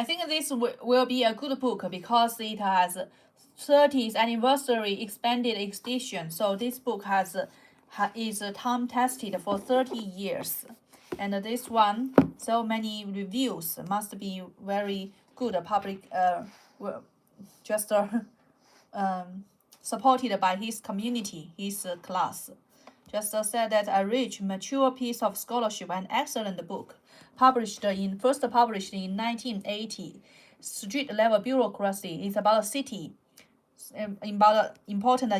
I think this will be a good book because it has 30th anniversary expanded edition. So this book is time tested for 30 years. And this one, so many reviews, must be very good public, just supported by his community, his class. Just said that a rich, mature piece of scholarship and excellent book, first published in 1980. Street level bureaucracy is about a city, about important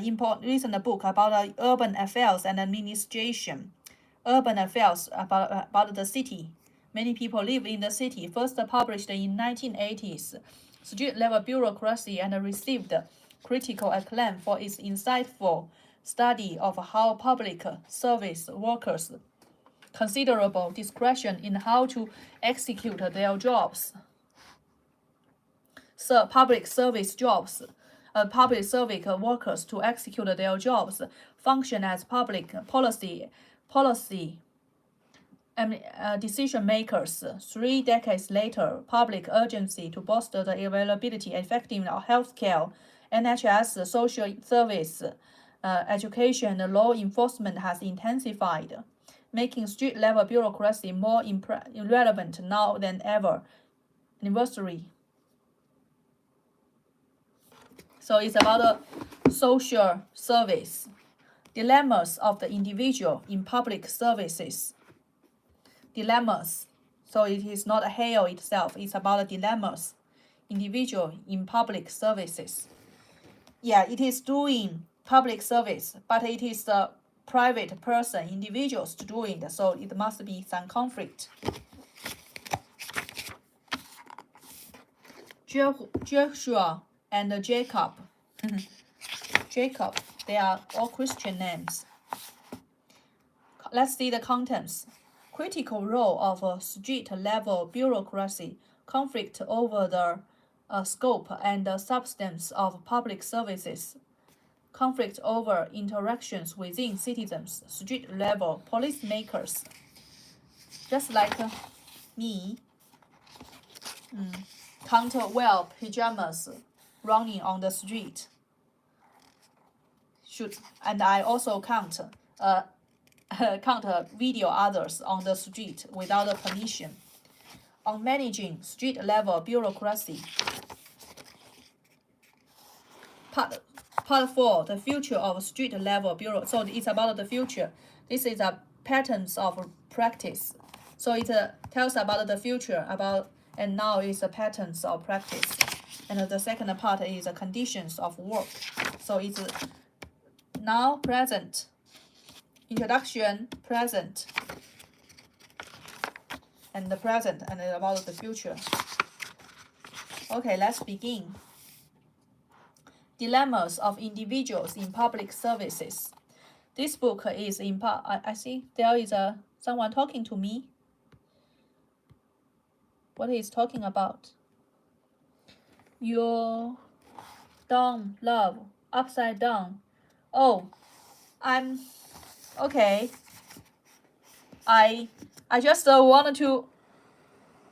recent book about urban affairs and administration. Urban affairs about the city. Many people live in the city. First published in 1980s. Street level bureaucracy and received critical acclaim for its insightful study of how public service workers considerable discretion in how to execute their jobs. So public service workers to execute their jobs function as public policy decision makers. 3 decades later, public urgency to bolster the availability and effectiveness of healthcare, NHS, social service, education, and law enforcement has intensified, making street-level bureaucracy more relevant now than ever. Anniversary. So it's about a social service. Dilemmas of the individual in public services. Dilemmas. So it is not a hell itself. It's about the dilemmas. Individual in public services. Yeah, it is doing public service, but it is the private person, individuals doing it, so it must be some conflict. Joshua and Jacob. Jacob, they are all Christian names. Let's see the contents. Critical role of street-level bureaucracy, conflict over the scope and the substance of public services, conflict over interactions within citizens, street-level policymakers. Just like me, count wear pajamas running on the street. And I also count video others on the street without permission. On managing street-level bureaucracy. Part 4, the future of street-level bureau. So it's about the future. This is a patterns of practice. So it tells about the future, and now is the patterns of practice. And the second part is the conditions of work. So it's now, present, introduction, present, and the present, and about the future. Okay, let's begin. Dilemmas of individuals in public services. This book is in part. I see there is someone talking to me. What is talking about? Your down love upside down. Oh, I'm okay. I just wanted to,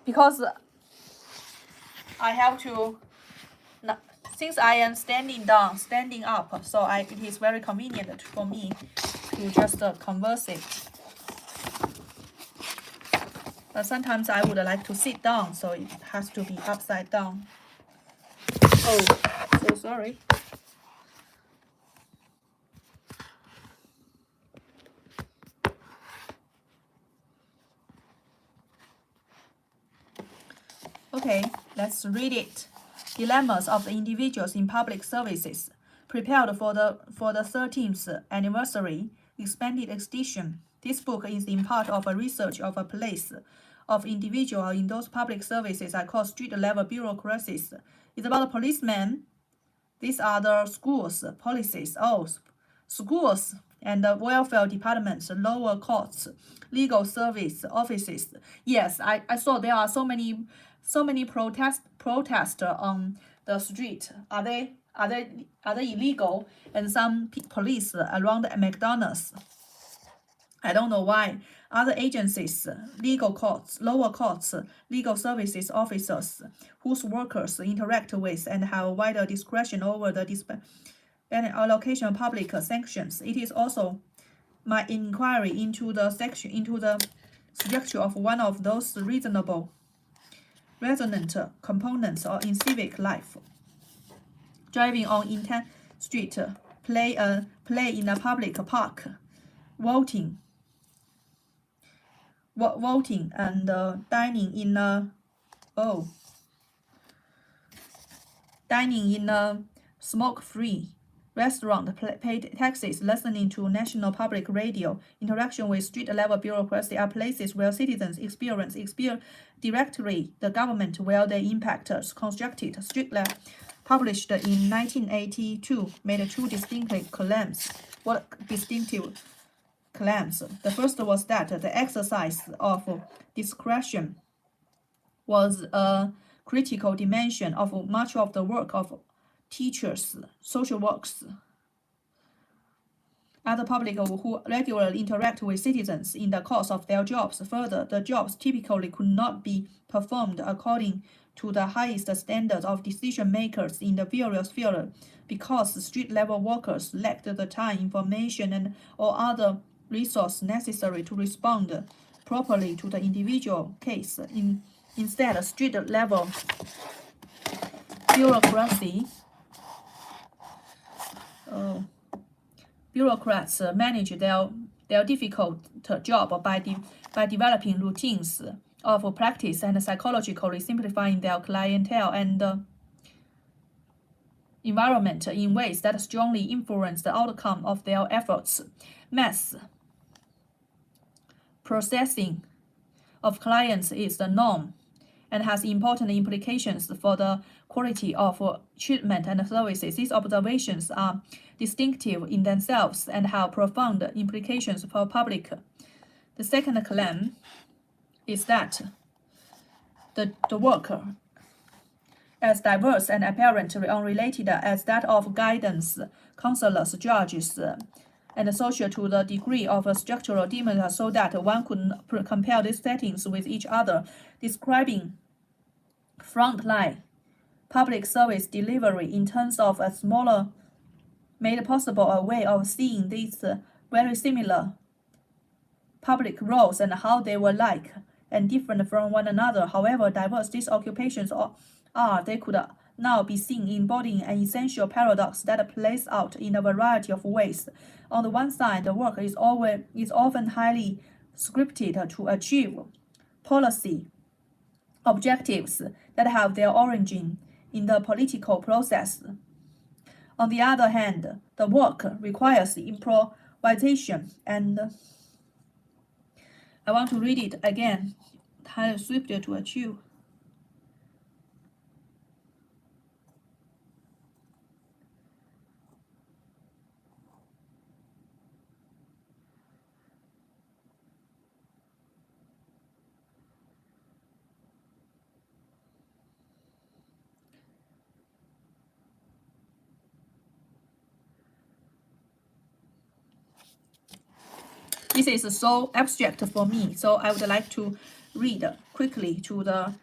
because I have to, since I am standing up, so it is very convenient for me to just converse it. But sometimes I would like to sit down, so it has to be upside down. Oh, so sorry. Okay, let's read it. Dilemmas of the individuals in public services, prepared for the 13th anniversary expanded edition. This book is in part of a research of a place of individual in those public services I call street-level bureaucracies. It's about a policeman. These are the schools, policies. Oh, schools and the welfare departments, lower courts, legal service offices. Yes, I saw there are so many protesters on the street. Are they illegal? And some police around McDonald's. I don't know why other agencies, legal courts, lower courts, legal services officers, whose workers interact with and have wider discretion over the and allocation of public sanctions. It is also my inquiry into the structure of one of those resonant components in civic life. Driving on Intan Street, play in a public park, voting and dining in a smoke-free restaurant, paid taxes, listening to national public radio, interaction with street-level bureaucracy are places where citizens experience directly the government where they impact constructed. Strictly published in 1982, made two distinctive claims. What distinctive claims? The first was that the exercise of discretion was a critical dimension of much of the work of teachers, social workers, other public who regularly interact with citizens in the course of their jobs. Further, the jobs typically could not be performed according to the highest standards of decision makers in the various fields because street-level workers lacked the time, information, and or other resources necessary to respond properly to the individual case. Instead, street-level bureaucrats manage their difficult job by developing routines of practice and psychologically simplifying their clientele and environment in ways that strongly influence the outcome of their efforts. Mass processing of clients is the norm and has important implications for the quality of treatment and services. These observations are distinctive in themselves and have profound implications for public. The second claim is that the work, as diverse and apparently unrelated as that of guidance counselors, judges, and social to the degree of structural difference so that one could compare these settings with each other, describing frontline public service delivery in terms of a smaller, made possible a way of seeing these very similar public roles and how they were like and different from one another. However diverse these occupations are, they could now be seen embodying an essential paradox that plays out in a variety of ways. On the one side, the work is often highly scripted to achieve policy objectives that have their origin in the political process. On the other hand, the work requires improvisation, and I want to read it again. Highly scripted to achieve. This is so abstract for me, so I would like to read quickly to the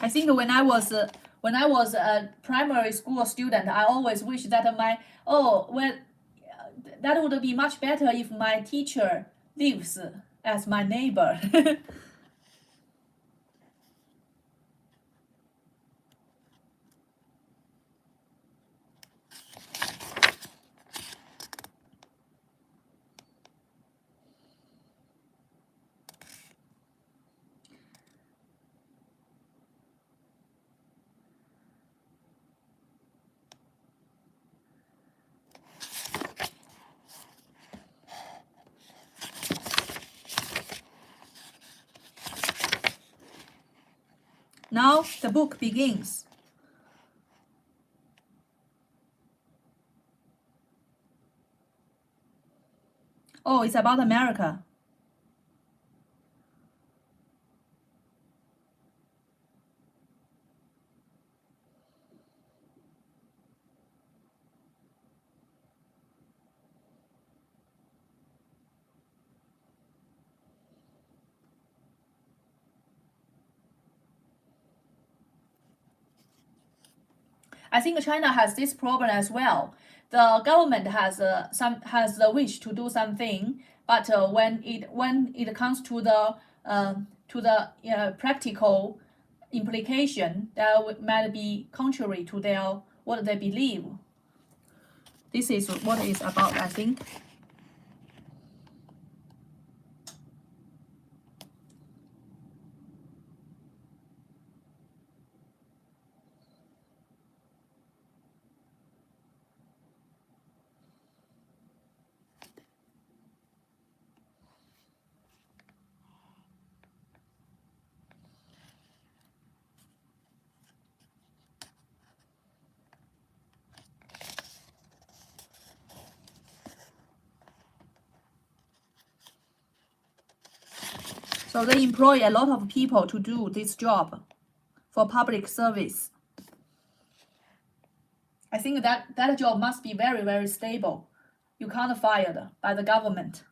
I think when I was a primary school student, I always wish that that would be much better if my teacher lives as my neighbor. Now the book begins. Oh, it's about America. I think China has this problem as well. The government has the wish to do something, but when it comes to the practical implication, that might be contrary to their what they believe. This is what it's about, I think. So they employ a lot of people to do this job for public service. I think that job must be very, very stable. You can't fired by the government.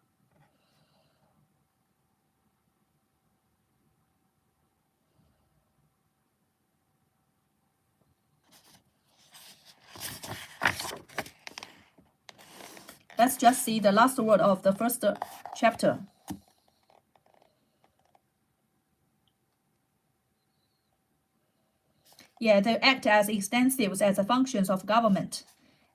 Let's just see the last word of the first chapter. Yeah, they act as extensive as the functions of government,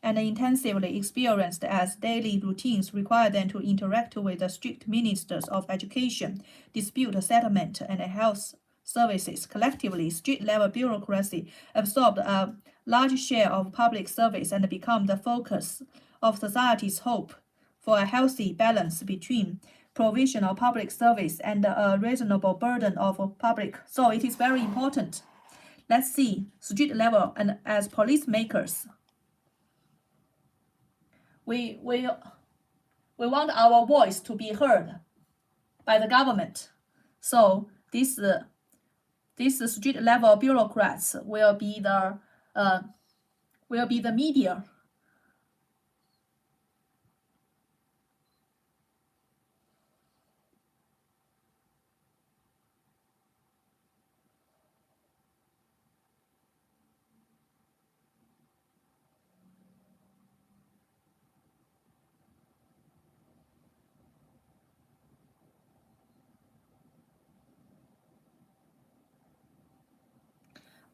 and intensively experienced as daily routines require them to interact with the strict ministers of education, dispute settlement, and health services. Collectively, street-level bureaucracy absorbed a large share of public service and become the focus of society's hope for a healthy balance between provision of public service and a reasonable burden of public. So it is very important. Let's see, street level and as policymakers, we want our voice to be heard by the government. So these street level bureaucrats will be the media.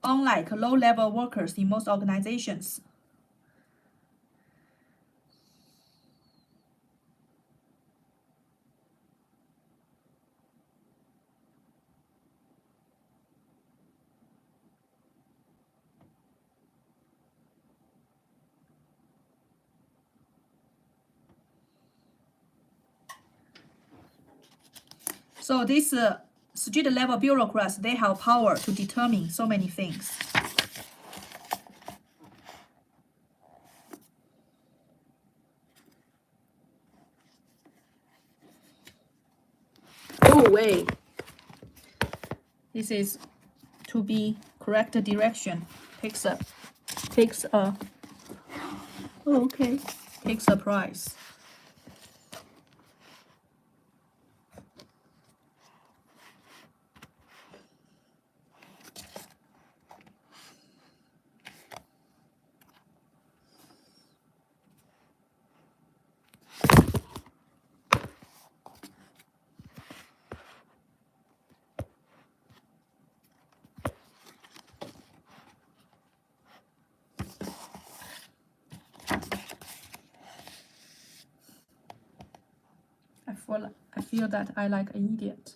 Unlike low-level workers in most organizations. So these street-level bureaucrats, they have power to determine so many things. Oh wait, this is to be correct direction. Takes a oh, okay, takes a price. I feel that I like an idiot.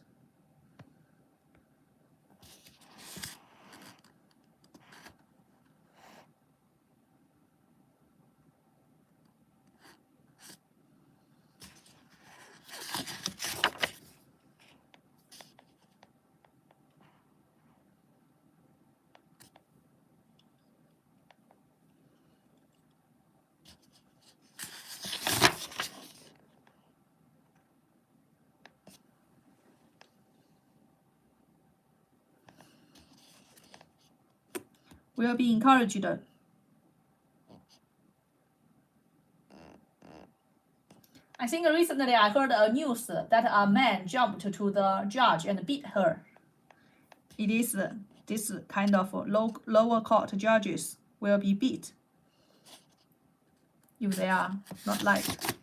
will be encouraged. I think recently I heard a news that a man jumped to the judge and beat her. It is this kind of lower court judges will be beat if they are not liked.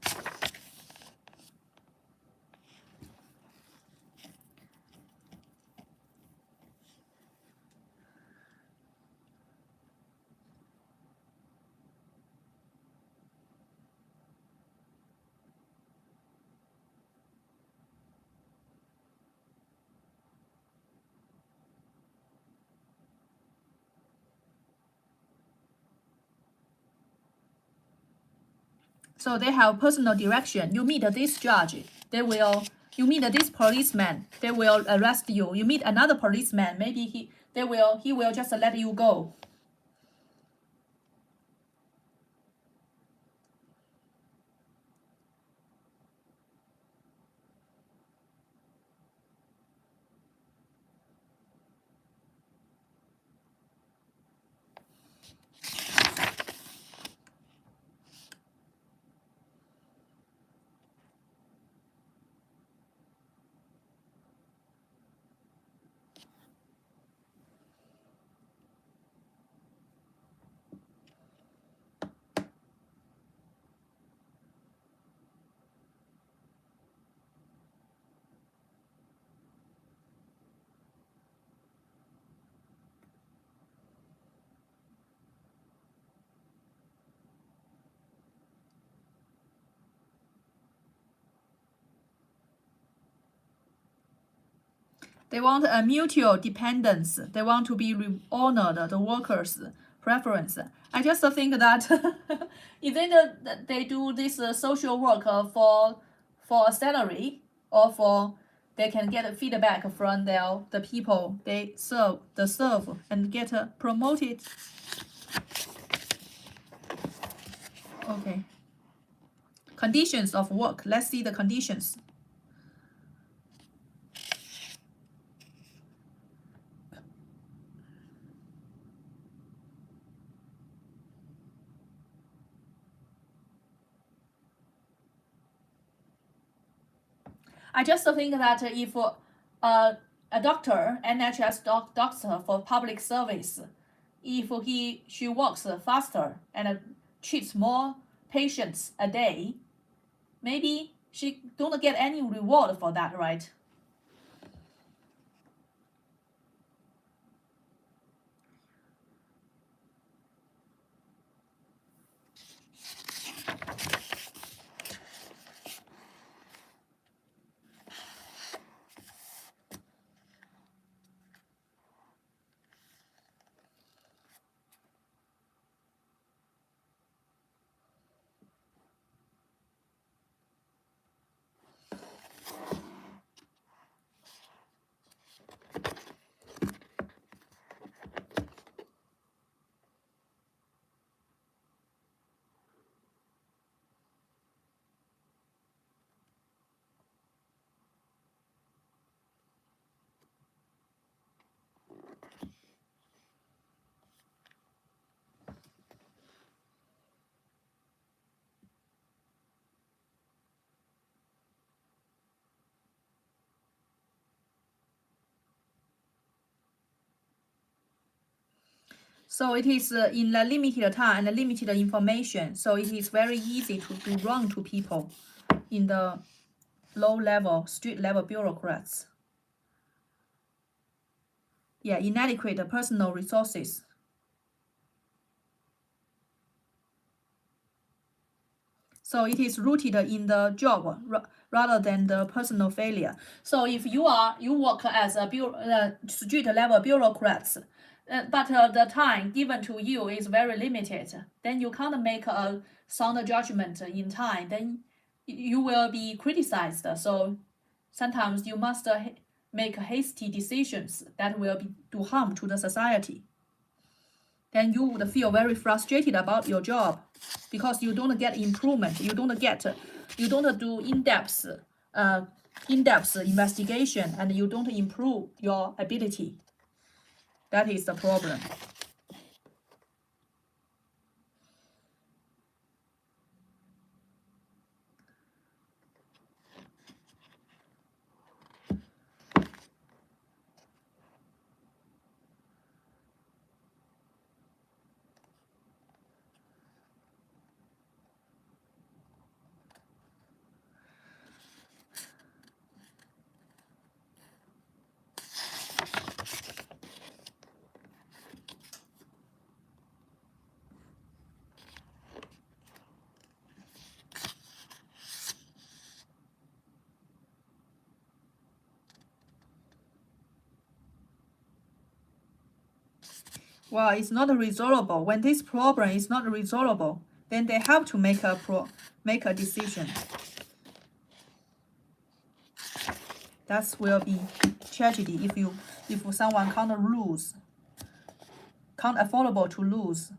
So they have personal direction. You meet this judge, you meet this policeman, they will arrest you. You meet another policeman, maybe he will just let you go. They want a mutual dependence. They want to be honored, the workers' preference. I just think that if they do this social work for a salary or for they can get feedback from the people they serve and get promoted. Okay. Conditions of work. Let's see the conditions. I just think that if a doctor, NHS doctor for public service, if she works faster and treats more patients a day, maybe she don't get any reward for that, right? So it is in a limited time and limited information. So it is very easy to do wrong to people in the low level, street level bureaucrats. Yeah, inadequate personal resources. So it is rooted in the job rather than the personal failure. So if you work as a street level bureaucrats, but the time given to you is very limited, then you can't make a sound judgment in time. Then you will be criticized. So sometimes you must make hasty decisions that will do harm to the society. Then you would feel very frustrated about your job because you don't get improvement. You don't do in-depth investigation, and you don't improve your ability. That is the problem. Well, it's not resolvable. When this problem is not resolvable, then they have to make a decision. That will be tragedy if someone can't affordable to lose.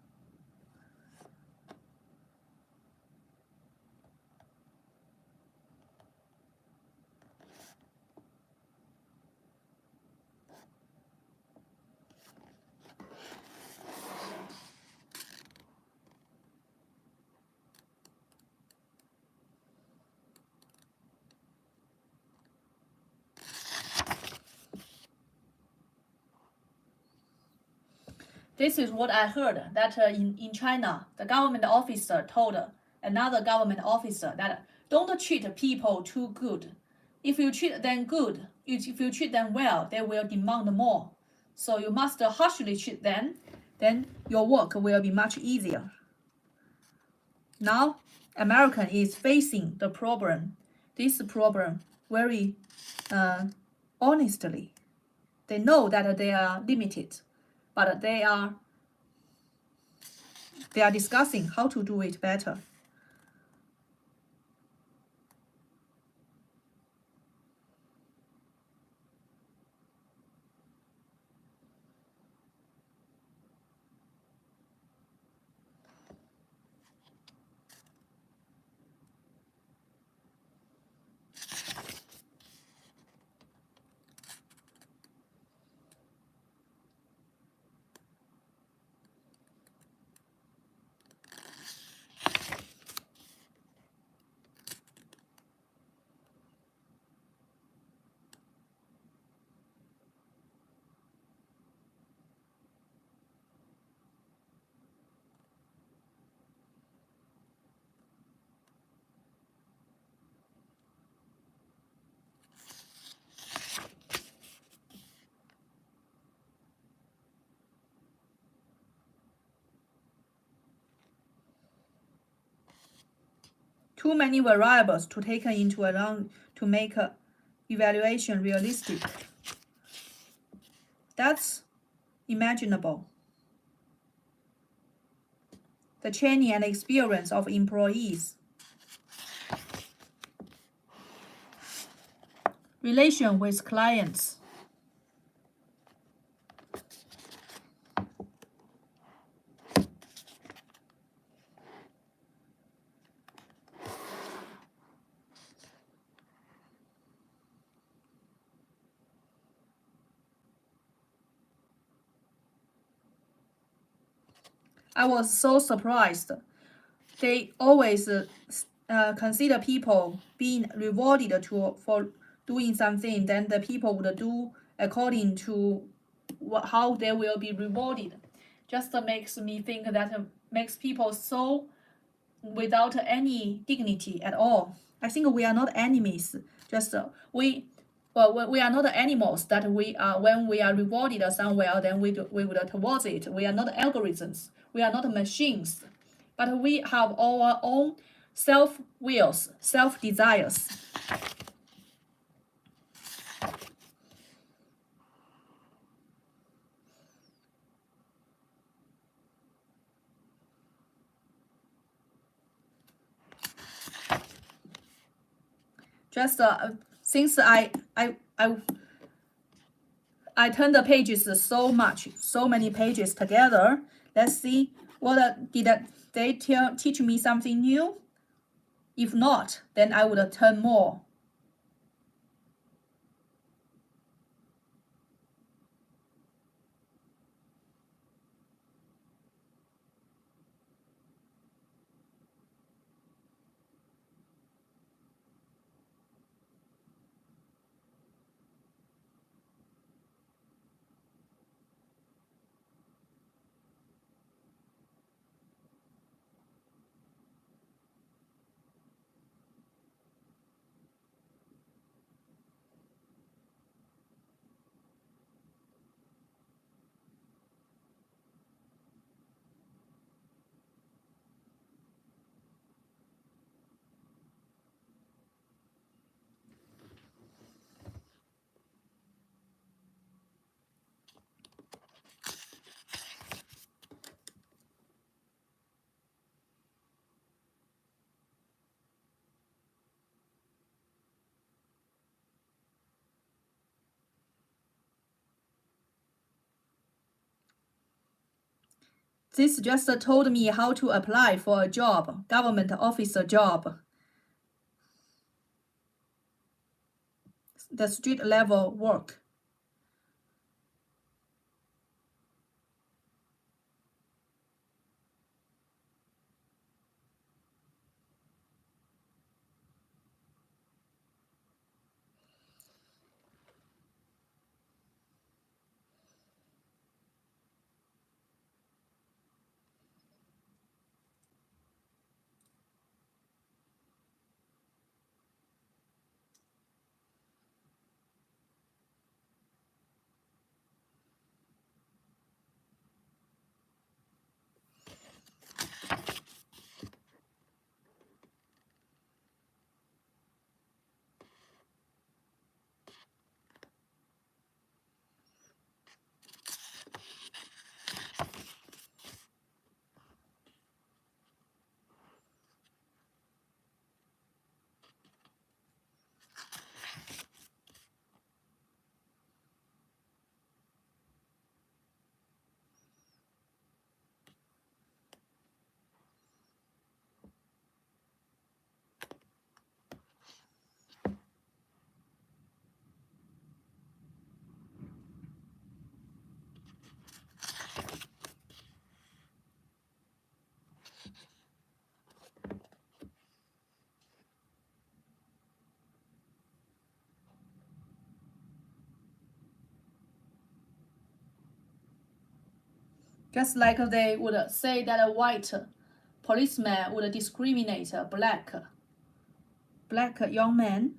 This is what I heard, that in China, the government officer told another government officer that don't treat people too good. If you treat them good, if you treat them well, they will demand more. So you must harshly treat them, then your work will be much easier. Now, American is facing this problem very honestly. They know that they are limited, but they are discussing how to do it better. Too many variables to take into account to make evaluation realistic. That's imaginable. The training and experience of employees. Relation with clients. I was so surprised. They always consider people being rewarded for doing something, then the people would do according to how they will be rewarded. Just makes me think that makes people so without any dignity at all. I think we are not enemies. Just we are not animals that we are when we are rewarded somewhere, then we would towards it. We are not algorithms. We are not machines, but we have our own self wills, self desires. Just since I turned the pages so many pages together. Let's see what did they teach me something new? If not, then I would turn more. This just told me how to apply for a job, government officer job. The street level work. Just like they would say that a white policeman would discriminate a black young man.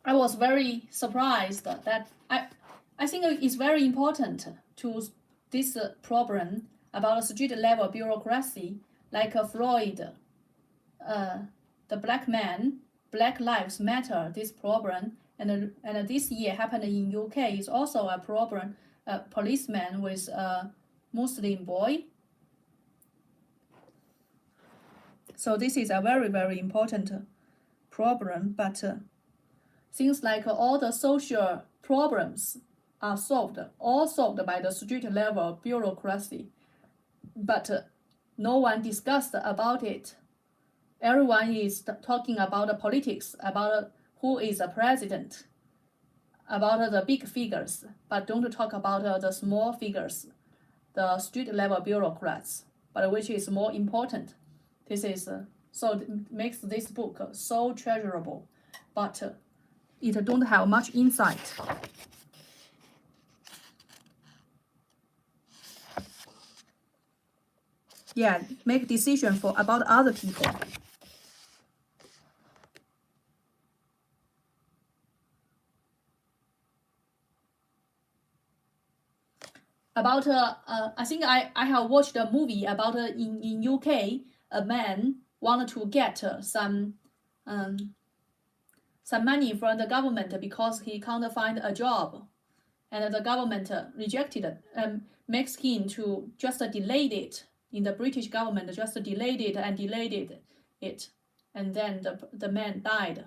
I was very surprised that I think it's very important to this problem about street level bureaucracy, like Floyd, the black man, Black Lives Matter, this problem, and this year happened in UK is also a problem. A policeman with a Muslim boy. So this is a very very important problem, but things like all the social problems are all solved by the street level bureaucracy, but no one discussed about it. Everyone is talking about the politics, about who is the president, about the big figures, but don't talk about the small figures, the street level bureaucrats, but which is more important. This is so it makes this book so treasurable, but it don't have much insight. Yeah, make decision for about other people. About I think I have watched a movie about in UK a man wanted to get some money from the government because he can't find a job, and the government rejected it and makes him to just delayed it in the British government, just delayed it and delayed it, and then the man died.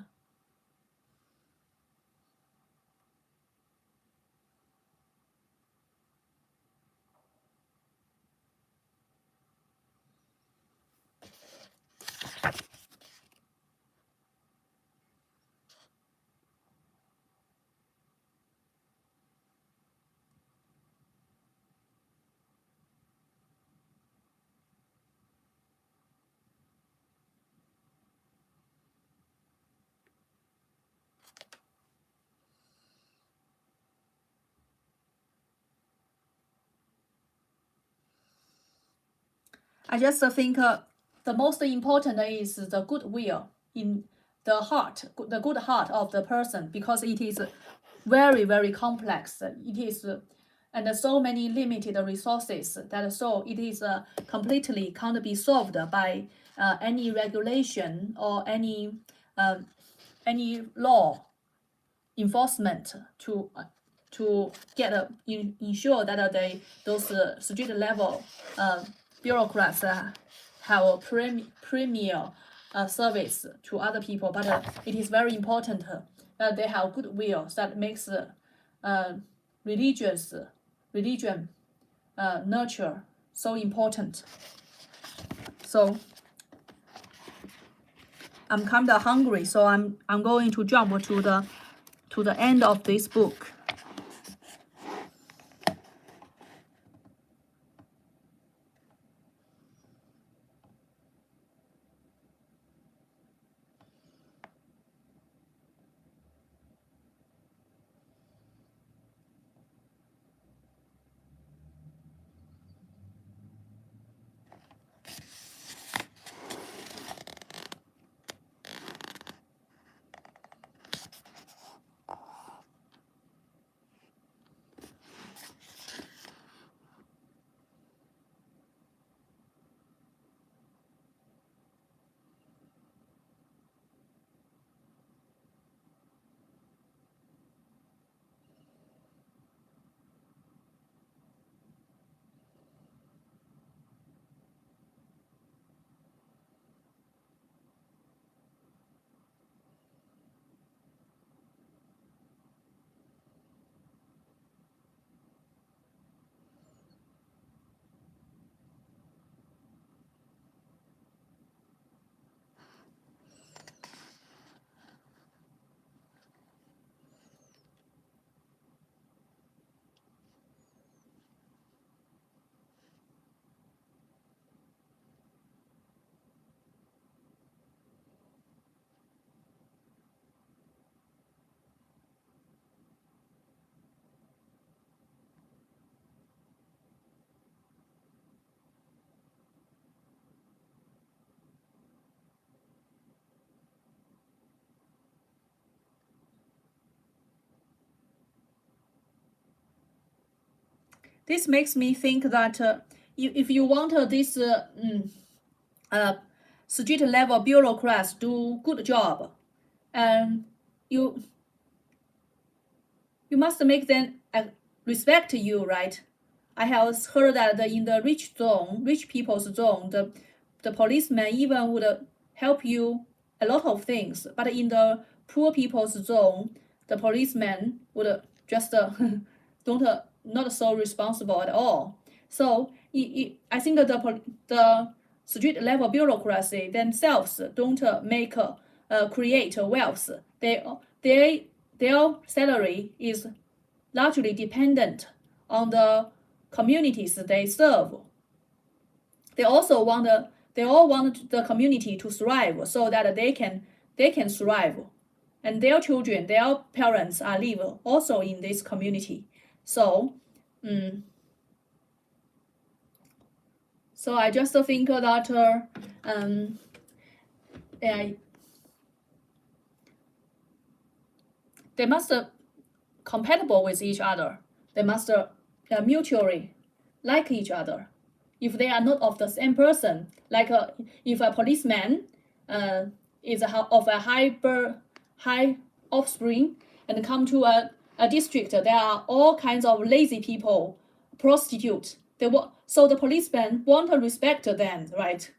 I just think the most important is the goodwill in the heart, the good heart of the person, because it is very, very complex. It is, and so many limited resources that so it is completely can't be solved by any regulation or any law enforcement to get ensure that those street level bureaucrats have a premier service to other people. But it is very important that they have goodwill that makes religion nurture so important. So I'm kind of hungry, so I'm going to jump to the end of this book. this makes me think that if you want this street level bureaucrats do good job, and you must make them respect you, right? I have heard that in the rich people's zone, the policeman even would help you a lot of things. But in the poor people's zone, the policeman would just don't not so responsible at all. So I think that the street level bureaucracy themselves don't create wealth. Their salary is largely dependent on the communities they serve. They all want the community to thrive so that they can thrive, and their children, their parents are live also in this community. So I just think that they must compatible with each other. They must mutually like each other. If they are not of the same person, like if a policeman is of a high offspring and come to a district, there are all kinds of lazy people, prostitutes. So the policeman want to respect them, right?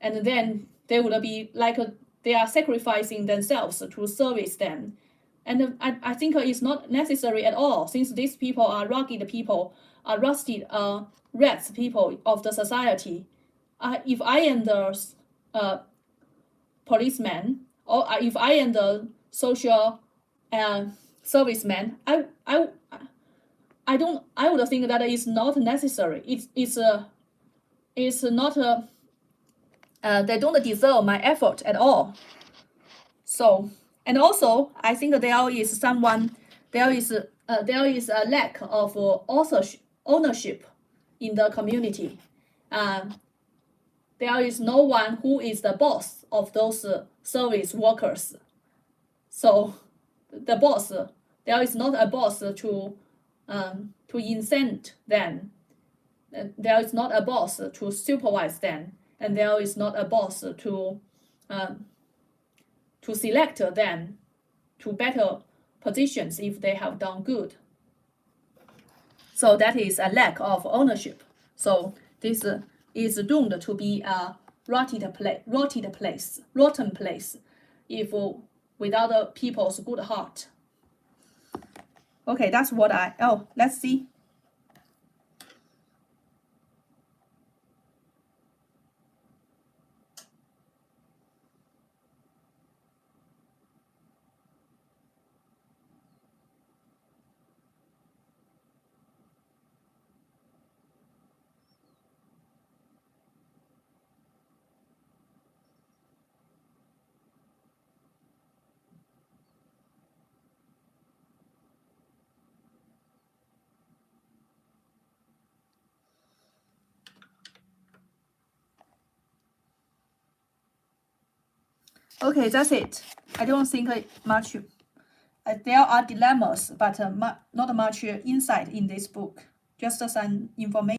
And then they would be like they are sacrificing themselves to service them. And I think it's not necessary at all, since these people are rugged people, are rusted rats people of the society. If I am the policeman, or if I am the social serviceman, I would think that it's not necessary. It's not they don't deserve my effort at all. So, and also I think there is a lack of ownership in the community. There is no one who is the boss of those service workers. So the boss, there is not a boss to incent them. There is not a boss to supervise them, and there is not a boss to select them to better positions if they have done good. So that is a lack of ownership. So this is doomed to be a rotten place if without the people's good heart. Okay, that's what let's see. Okay, that's it. I don't think much. There are dilemmas, but not much insight in this book. Just some information.